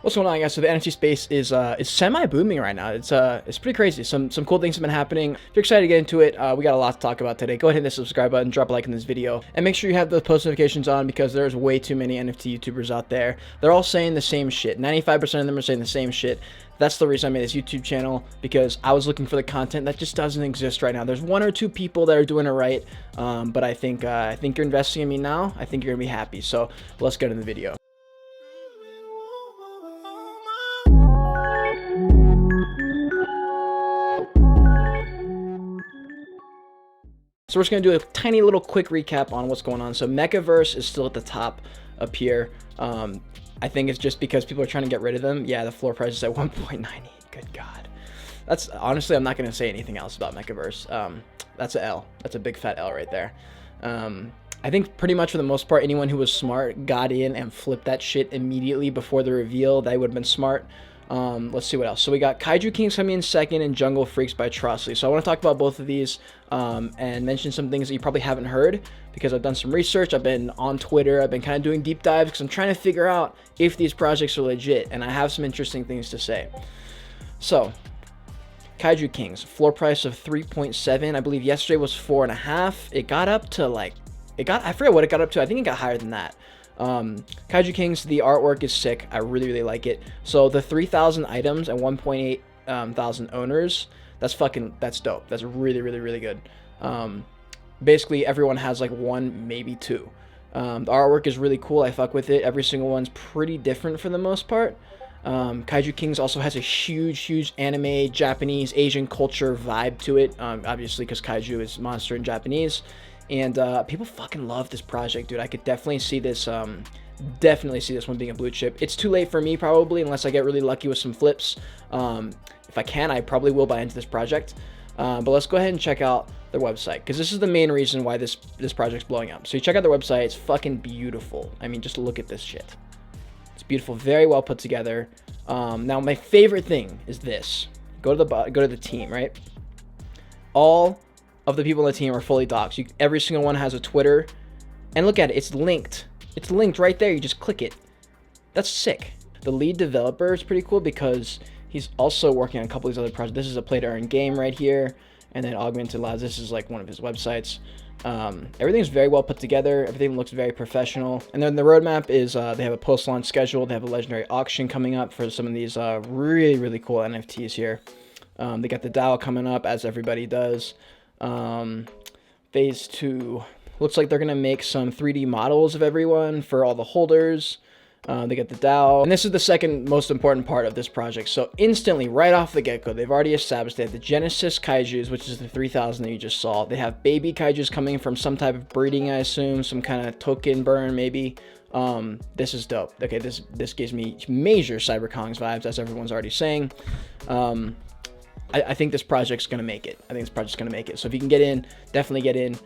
What's going on, guys? So the NFT space is semi booming right now. It's pretty crazy. Some cool things have been happening. If you're excited to get into it, we got a lot to talk about today. Go ahead and hit the subscribe button, drop a like in this video, and make sure you have the post notifications on because there's way too many NFT YouTubers out there. They're all saying the same shit. 95% of them are saying the same shit. That's the reason I made this YouTube channel, because I was looking for the content that just doesn't exist right now. There's one or two people that are doing it right, but I think you're investing in me now. I think you're gonna be happy. So let's get into the video. So we're just going to do a tiny little quick recap on what's going on. So Mechaverse is still at the top up here. I think it's just because people are trying to get rid of them. Yeah, the floor price is at 1.98. Good God. That's honestly, I'm not going to say anything else about Mechaverse. That's a L. That's a big fat L right there. I think pretty much for the most part, anyone who was smart got in and flipped that shit immediately before the reveal. They would have been smart. Let's see what else. So we got Kaiju Kings coming in second and Jungle Freaks by Trossley. So I want to talk about both of these and mention some things that you probably haven't heard, because I've done some research. I've been on Twitter. I've been kind of doing deep dives because I'm trying to figure out if these projects are legit, and I have some interesting things to say. So Kaiju Kings, floor price of 3.7. I believe yesterday was 4.5. It got up to I forget what it got up to. I think it got higher than that. Kaiju Kings, the artwork is sick. I really like it. So the 3,000 items and 1.8 thousand owners, that's dope. That's really good. Basically everyone has like one, maybe two. The artwork is really cool. I fuck with it. Every single one's pretty different for the most part. Kaiju Kings also has a huge anime, Japanese, Asian culture vibe to it. Obviously because kaiju is monster in Japanese. And people fucking love this project, dude. I could definitely see this one being a blue chip. It's too late for me probably, unless I get really lucky with some flips. If I can, I probably will buy into this project. But let's go ahead and check out their website, because this is the main reason why this project's blowing up. So you check out their website. It's fucking beautiful. I mean, just look at this shit. It's beautiful, very well put together. Now my favorite thing is this. Go to the team, right? All of the people on the team are fully doxed. Every single one has a Twitter, and look at it. It's linked. It's linked right there. You just click it. That's sick. The lead developer is pretty cool because he's also working on a couple of these other projects. This is a play to earn game right here, and then Augmented Labs. This is like one of his websites. Everything's very well put together. Everything looks very professional. And then the roadmap is they have a post-launch schedule. They have a legendary auction coming up for some of these really cool NFTs here. They got the DAO coming up, as everybody does. Phase 2 looks like they're gonna make some 3D models of everyone for all the holders. They got the DAO, and this is the second most important part of this project. So instantly, right off the get-go, they've already established they have the Genesis Kaijus, which is the 3,000 that you just saw. They have baby Kaijus coming from some type of breeding, I assume, some kind of token burn maybe. This is dope. Okay, this gives me major CyberKongz vibes, as everyone's already saying. I think this project's going to make it. So if you can get in, definitely get in.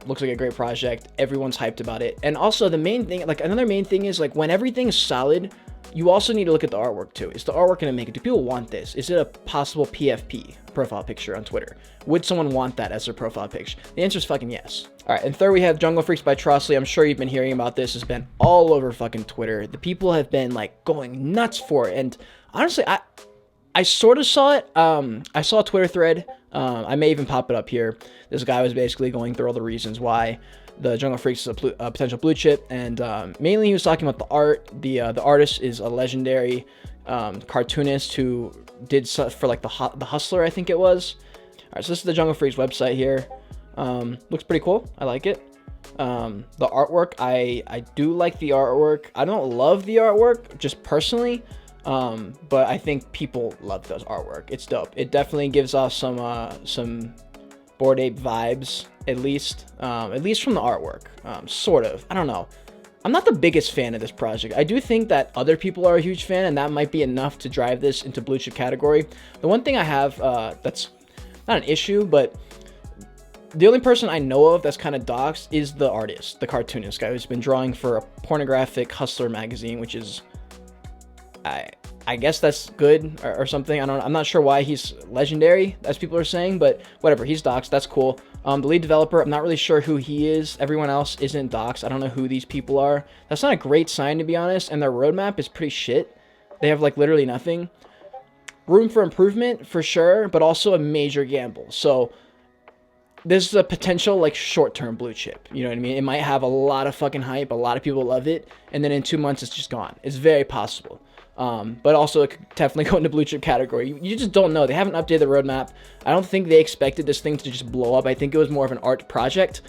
Looks like a great project. Everyone's hyped about it. And also the main thing, like another main thing is like when everything's solid, you also need to look at the artwork too. Is the artwork going to make it? Do people want this? Is it a possible PFP, profile picture on Twitter? Would someone want that as their profile picture? The answer is fucking yes. All right, and third we have Jungle Freaks by Trossley. I'm sure you've been hearing about this. It's been all over fucking Twitter. The people have been like going nuts for it. And honestly, I sort of saw it. I saw a Twitter thread. I may even pop it up here. This guy was basically going through all the reasons why the Jungle Freaks is a potential blue chip, and mainly he was talking about the art. The artist is a legendary cartoonist who did stuff for like the Hustler, I think it was. All right, so this is the Jungle Freaks website here. Looks pretty cool. I like it. The artwork, I do like the artwork. I don't love the artwork, just personally. But I think people love those artwork. It's dope. It definitely gives off some Bored Ape vibes, at least from the artwork. Sort of. I don't know. I'm not the biggest fan of this project. I do think that other people are a huge fan, and that might be enough to drive this into blue chip category. The one thing I have, that's not an issue, but the only person I know of that's kind of doxed is the artist, the cartoonist guy who's been drawing for a pornographic Hustler magazine, which is, I guess that's good or something. I'm not sure why he's legendary, as people are saying, but whatever. He's doxed. That's cool. The lead developer, I'm not really sure who he is. Everyone else isn't doxed. I don't know who these people are. That's not a great sign, to be honest. And their roadmap is pretty shit. They have like literally nothing. Room for improvement for sure, but also a major gamble. So this is a potential like short-term blue chip. You know what I mean? It might have a lot of fucking hype. A lot of people love it. And then in 2 months, it's just gone. It's very possible. But also it could definitely go into blue chip category. You just don't know. They haven't updated the roadmap. I don't think they expected this thing to just blow up. I think it was more of an art project,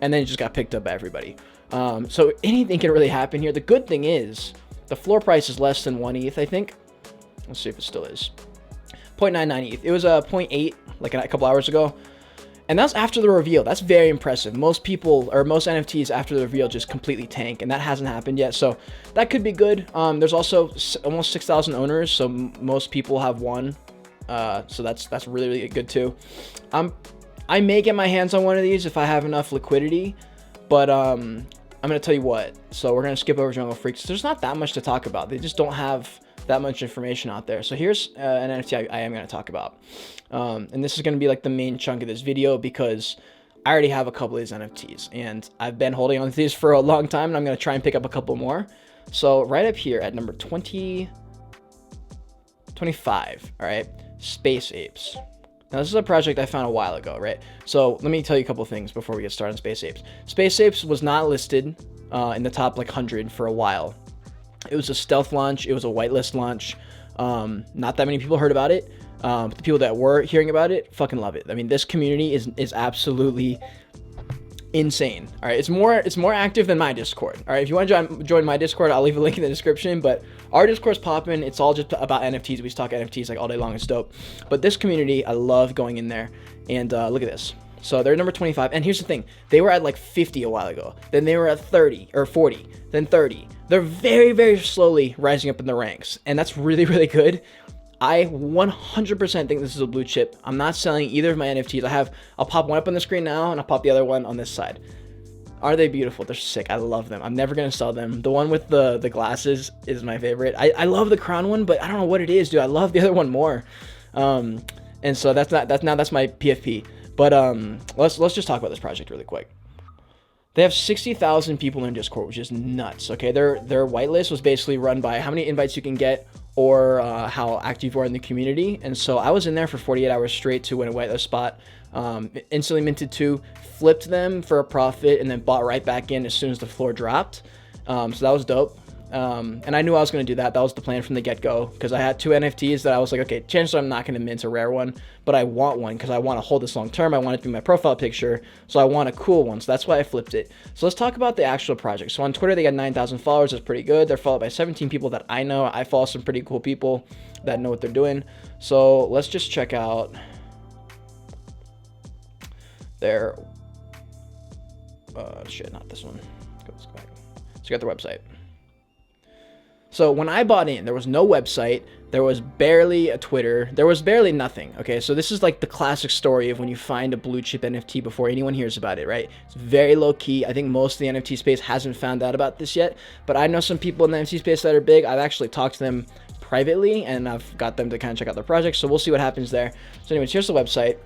and then it just got picked up by everybody. So anything can really happen here. The good thing is the floor price is less than 1 ETH, I think. Let's see if it still is. 0.99 ETH. It was a 0.8 like a couple hours ago. And that's after the reveal. That's very impressive. Most people, or most NFTs after the reveal just completely tank, and that hasn't happened yet. So that could be good. There's also almost 6,000 owners, so most people have one. So that's really, really good too. I may get my hands on one of these if I have enough liquidity, but I'm going to tell you what. So we're going to skip over Jungle Freaks. There's not that much to talk about. They just don't have that much information out there. So here's an NFT I am going to talk about. And this is going to be like the main chunk of this video because I already have a couple of these NFTs and I've been holding on to these for a long time, and I'm going to try and pick up a couple more. So right up here at number 25, all right, Space Apes. Now this is a project I found a while ago, right? So let me tell you a couple things before we get started on Space Apes. Space Apes was not listed in the top like 100 for a while. It was a stealth launch. It was a whitelist launch. Not that many people heard about it. But the people that were hearing about it fucking love it. I mean, this community is absolutely insane. All right, it's more active than my Discord. All right, if you want to join my Discord, I'll leave a link in the description. But our Discord's popping. It's all just about NFTs. We just talk NFTs like all day long. It's dope. But this community, I love going in there. And look at this. So they're number 25. And here's the thing. They were at like 50 a while ago. Then they were at 30 or 40. Then 30. They're very, very slowly rising up in the ranks. And that's really, really good. I 100% think this is a blue chip. I'm not selling either of my NFTs. I'll pop one up on the screen now, and I'll pop the other one on this side. Are they beautiful? They're sick. I love them. I'm never going to sell them. The one with the glasses is my favorite. I love the crown one, but I don't know what it is, dude. I love the other one more. And so that's my PFP. But let's just talk about this project really quick. They have 60,000 people in Discord, which is nuts. Okay, their whitelist was basically run by how many invites you can get or how active you are in the community. And so I was in there for 48 hours straight to win a whitelist spot. Instantly minted 2, flipped them for a profit, and then bought right back in as soon as the floor dropped. So that was dope. And I knew I was going to do that. That was the plan from the get-go, because I had 2 NFTs that I was like, okay, chances are I'm not going to mint a rare one, but I want one because I want to hold this long term. I want it to be my profile picture, so I want a cool one. So that's why I flipped it. So let's talk about the actual project. So on Twitter, they got 9,000 followers. That's pretty good. They're followed by 17 people that I know. I follow some pretty cool people that know what they're doing. So let's just check out their not this one. Let's go back. So you got their website. So when I bought in, there was no website, there was barely a Twitter, there was barely nothing, okay? So this is like the classic story of when you find a blue chip NFT before anyone hears about it, right? It's very low key. I think most of the NFT space hasn't found out about this yet, but I know some people in the NFT space that are big. I've actually talked to them privately, and I've got them to kind of check out their project, so we'll see what happens there. So anyways, here's the website.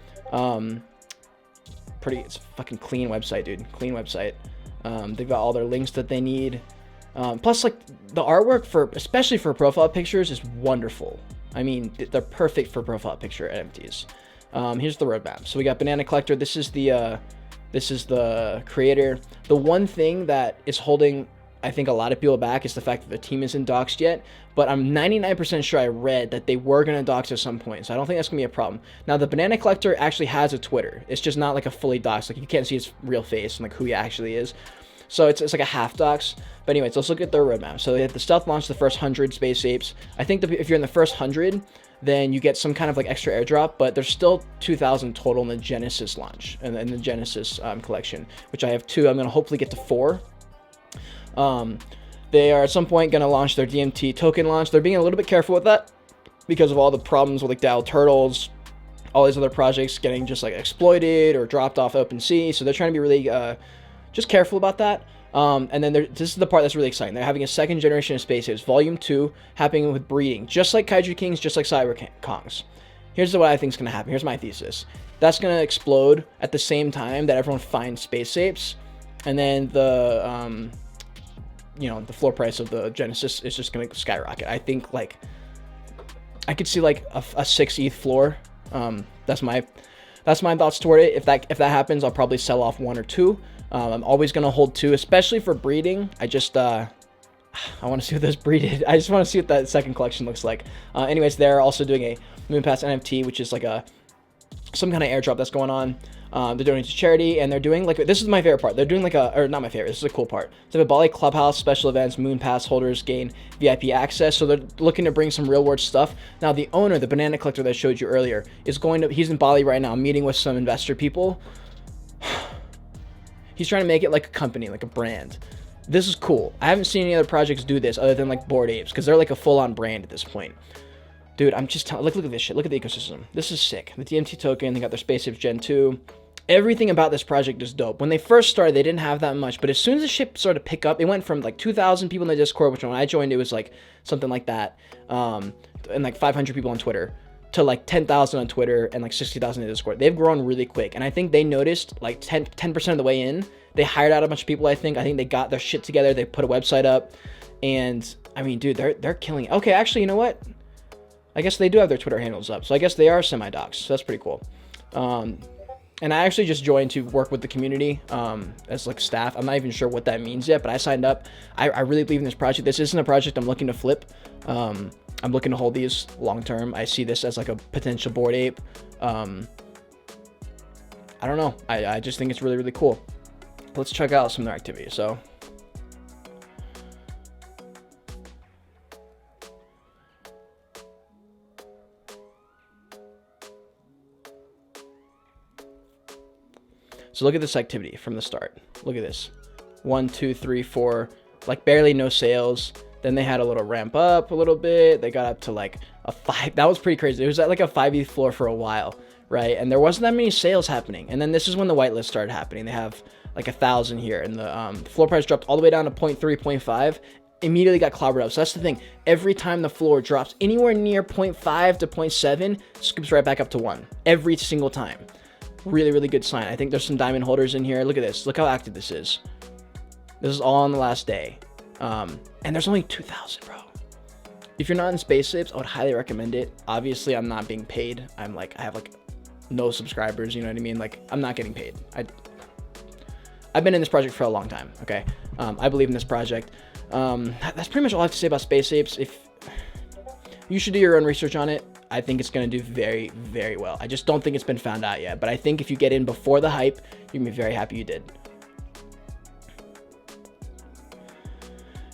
It's a fucking clean website, dude. Clean website. They've got all their links that they need. Plus, like, the artwork especially for profile pictures is wonderful. I mean, they're perfect for profile picture NFTs. Here's the roadmap. So we got Banana Collector. This is the creator. The one thing that is holding, I think, a lot of people back is the fact that the team isn't doxed yet. But I'm 99% sure I read that they were going to dox at some point. So I don't think that's going to be a problem. Now, the Banana Collector actually has a Twitter. It's just not like a fully doxed. Like, you can't see his real face and like who he actually is. So it's like a half dox. But anyways, let's look at their roadmap. So they have the stealth launch, the first 100 Space Apes. I think if you're in the first 100, then you get some kind of like extra airdrop, but there's still 2,000 total in the Genesis launch and in the Genesis collection, which I have 2. I'm going to hopefully get to 4. They are at some point going to launch their DMT token launch. They're being a little bit careful with that because of all the problems with like DAO Turtles, all these other projects getting just like exploited or dropped off OpenSea. So they're trying to be really just careful about that. And then this is the part that's really exciting. They're having a second generation of Space Apes, Volume 2, happening with breeding, just like Kaiju Kings, just like Cyber Kongs. Here's what I think is going to happen. Here's my thesis. That's going to explode at the same time that everyone finds Space Apes. And then the floor price of the Genesis is just going to skyrocket. I think like I could see like a 6 ETH floor. That's my thoughts toward it. If that happens, I'll probably sell off 1 or 2. I'm always going to hold 2, especially for breeding. I just I want to see what this breeded. I just want to see what that second collection looks like. Anyways, they're also doing a Moonpass NFT, which is like some kind of airdrop that's going on. They're doing it to charity, and they're doing like, this is my favorite part. They're doing like or not my favorite, this is a cool part. So they have a Bali Clubhouse, special events, Moonpass holders gain VIP access. So they're looking to bring some real world stuff. Now the owner, the banana collector that I showed you earlier, he's in Bali right now meeting with some investor people. He's trying to make it like a company, like a brand. This is cool. I haven't seen any other projects do this other than like Bored Apes, because they're like a full-on brand at this point. Dude, I'm just telling, look at this shit. Look at the ecosystem. This is sick. The DMT token, they got their Space Apes Gen 2. Everything about this project is dope. When they first started, they didn't have that much, but as soon as the shit started to pick up, it went from like 2,000 people in the Discord, which when I joined, it was like something like that, and like 500 people on Twitter, to like 10,000 on Twitter and like 60,000 in the Discord. They've grown really quick, and I think they noticed like 10% of the way in, they hired out a bunch of people. I think they got their shit together. They put a website up, and I mean, dude, they're killing it. Okay, actually, you know what? I guess they do have their Twitter handles up, so I guess they are semi-docs. So that's pretty cool. And I actually just joined to work with the community as like staff. I'm not even sure what that means yet, but I signed up. I really believe in this project. This isn't a project I'm looking to flip. I'm looking to hold these long term. I see this as like a potential Bored Ape. I don't know. I just think it's really, really cool. Let's check out some of their activity. So look at this activity from the start. Look at this. 1, 2, 3, 4, like barely no sales. Then they had a little ramp up a little bit. They got up to like a 5. That was pretty crazy. It was at like a 5 ETH floor for a while, right? And there wasn't that many sales happening. And then this is when the whitelist started happening. They have like 1,000 here, and the floor price dropped all the way down to 0.3, 0.5. Immediately got clobbered up. So that's the thing. Every time the floor drops anywhere near 0.5 to 0.7, scoops right back up to 1. Every single time. Really, really good sign. I think there's some diamond holders in here. Look at this. Look how active this is. This is all on the last day. And there's only 2,000, bro. If you're not in Space Apes, I would highly recommend it. Obviously, I'm not being paid. I have like no subscribers, you know what I mean? Like, I'm not getting paid. I've been in this project for a long time, okay? I believe in this project. That's pretty much all I have to say about Space Apes. If you should do your own research on it. I think it's going to do very, very well. I just don't think it's been found out yet. But I think if you get in before the hype, you're going to be very happy you did.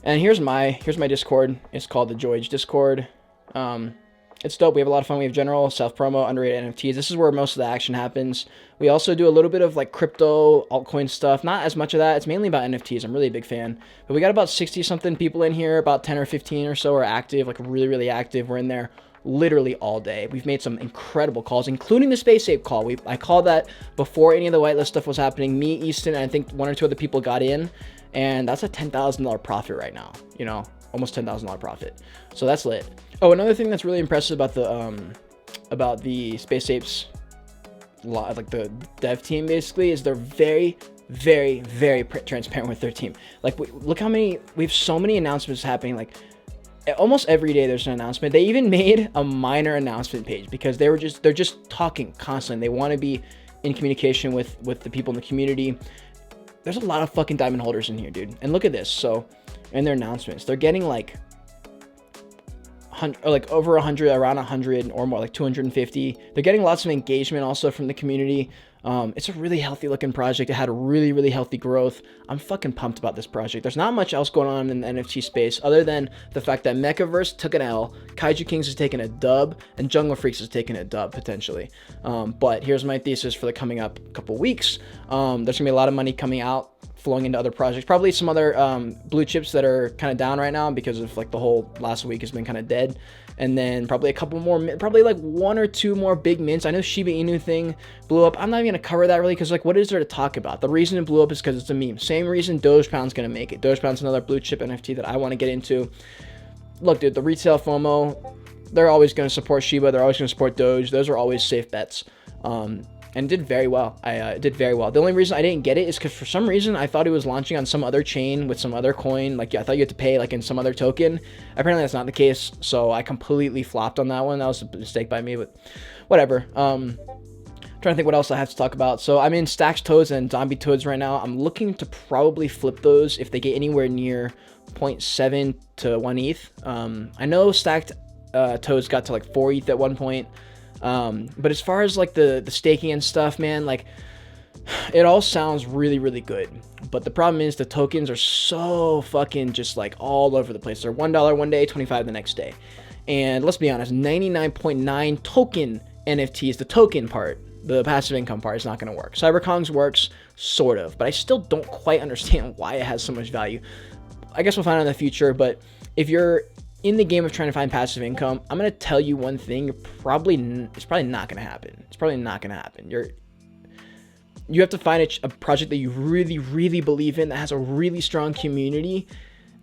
And here's my Discord. It's called the Joyage Discord. It's dope. We have a lot of fun. We have general, self-promo, underrated NFTs. This is where most of the action happens. We also do a little bit of like crypto, altcoin stuff. Not as much of that. It's mainly about NFTs. I'm really a big fan. But we got about 60-something people in here. About 10 or 15 or so are active, like really, really active. We're in there literally all day. We've made some incredible calls, including the Space Ape call. I called that before any of the whitelist stuff was happening. Me, Easton, and I think 1 or 2 other people got in, and that's a $10,000 profit right now. You know, almost $10,000 profit. So that's lit. Oh, another thing that's really impressive about the Space Apes, like the dev team, basically, is they're very, very, very transparent with their team. Like, look how many, we have so many announcements happening. Like, almost every day there's an announcement. They even made a minor announcement page because they're just talking constantly. They want to be in communication with the people in the community. There's a lot of fucking diamond holders in here, dude. And look at this. So in their announcements, they're getting like over 100, around 100 or more, like 250. They're getting lots of engagement also from the community. It's a really healthy looking project. It had a really, really healthy growth. I'm fucking pumped about this project. There's not much else going on in the NFT space other than the fact that Mechaverse took an L, Kaiju Kings has taken a dub, and Jungle Freaks has taken a dub potentially. But here's my thesis for the coming up couple weeks. There's gonna be a lot of money coming out, flowing into other projects, probably some other blue chips that are kind of down right now because of like the whole last week has been kind of dead. And then probably a couple more, probably like 1 or 2 more big mints. I know Shiba Inu thing blew up. I'm not even gonna cover that really because like what is there to talk about? The reason it blew up is because it's a meme. Same reason Dogepound's gonna make it. Dogepound's another blue chip NFT that I want to get into. Look, dude, the retail FOMO, they're always gonna support Shiba. They're always gonna support Doge. Those are always safe bets. and did very well. I did very well. The only reason I didn't get it is because for some reason I thought it was launching on some other chain with some other coin. Like, I thought you had to pay like in some other token. Apparently that's not the case, so I completely flopped on that one. That was a mistake by me, but whatever. Trying to think what else I have to talk about. So I'm in Stacked Toads and Zombie Toads right now. I'm looking to probably flip those if they get anywhere near 0.7 to 1 ETH. I know Stacked Toads got to like 4 ETH at one point. But as far as like the staking and stuff, man, like it all sounds really, really good. But the problem is the tokens are so fucking just like all over the place. They're $1 one day, 25 the next day. And let's be honest, 99.9 token NFTs, the token part, the passive income part, is not going to work. CyberKongz works, sort of, but I still don't quite understand why it has so much value. I guess we'll find out in the future, but if you're in the game of trying to find passive income, I'm going to tell you one thing, it's probably not going to happen. It's probably not going to happen. You have to find a project that you really, really believe in, that has a really strong community,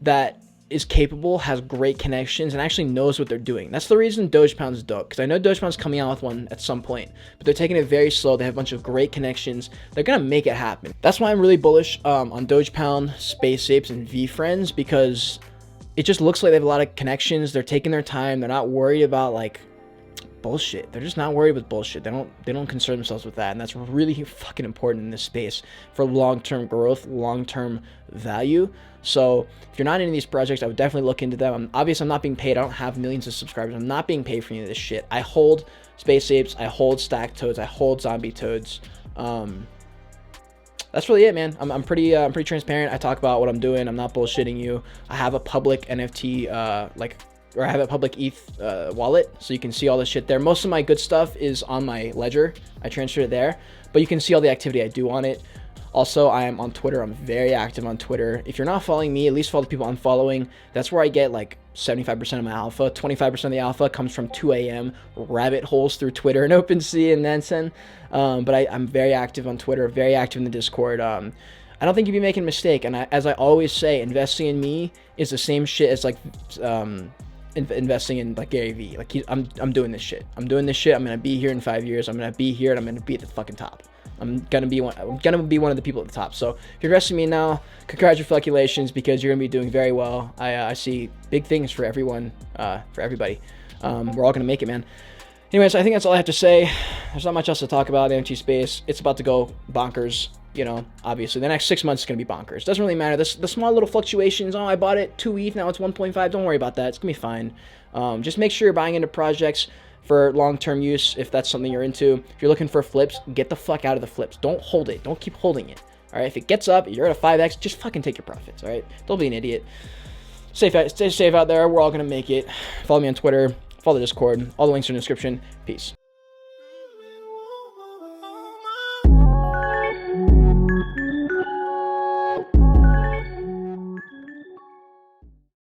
that is capable, has great connections, and actually knows what they're doing. That's the reason Dogepound's dope, because I know Dogepound's coming out with one at some point, but they're taking it very slow. They have a bunch of great connections. They're gonna make it happen. That's why I'm really bullish on Dogepound, Space Apes, and VFriends, because it just looks like they have a lot of connections. They're taking their time. They're not worried about like bullshit. They're just not worried with bullshit. They don't concern themselves with that, and that's really fucking important in this space for long-term growth, long-term value. So if you're not into these projects, I would definitely look into them. I'm not being paid. I don't have millions of subscribers. I'm not being paid for any of this shit. I hold Space Apes, I hold Stacked Toads, I hold Zombie Toads. That's really it, man. I'm pretty transparent. I talk about what I'm doing. I'm not bullshitting you. I have a public NFT or I have a public ETH wallet, so you can see all the shit there. Most of my good stuff is on my ledger. I transferred it there, but you can see all the activity I do on it. Also, I am on Twitter. I'm very active on Twitter. If you're not following me, at least follow the people I'm following. That's where I get like 75% of my alpha. 25% of the alpha comes from 2 a.m. rabbit holes through Twitter and OpenSea and Nansen. But I'm very active on Twitter, very active in the Discord. I don't think you'd be making a mistake. And as I always say, investing in me is the same shit as like investing in like Gary Vee. Like I'm doing this shit. I'm doing this shit. I'm gonna be here in 5 years. I'm gonna be here and I'm gonna be at the fucking top. I'm gonna be one of the people at the top. So if you're investing in me now, congratulations, because you're gonna be doing very well. I see big things for everyone, for everybody. We're all gonna make it, man. Anyways, I think that's all I have to say. There's not much else to talk about in the NFT space. It's about to go bonkers. You know, obviously the next 6 months is going to be bonkers. Doesn't really matter. The small little fluctuations. Oh, I bought it 2 ETH, now it's 1.5. Don't worry about that. It's going to be fine. Just make sure you're buying into projects for long-term use if that's something you're into. If you're looking for flips, get the fuck out of the flips. Don't hold it. Don't keep holding it. All right, if it gets up, you're at a 5x, just fucking take your profits. All right, don't be an idiot. Stay safe out there. We're all going to make it. Follow me on Twitter. Follow the Discord. All the links are in the description. Peace.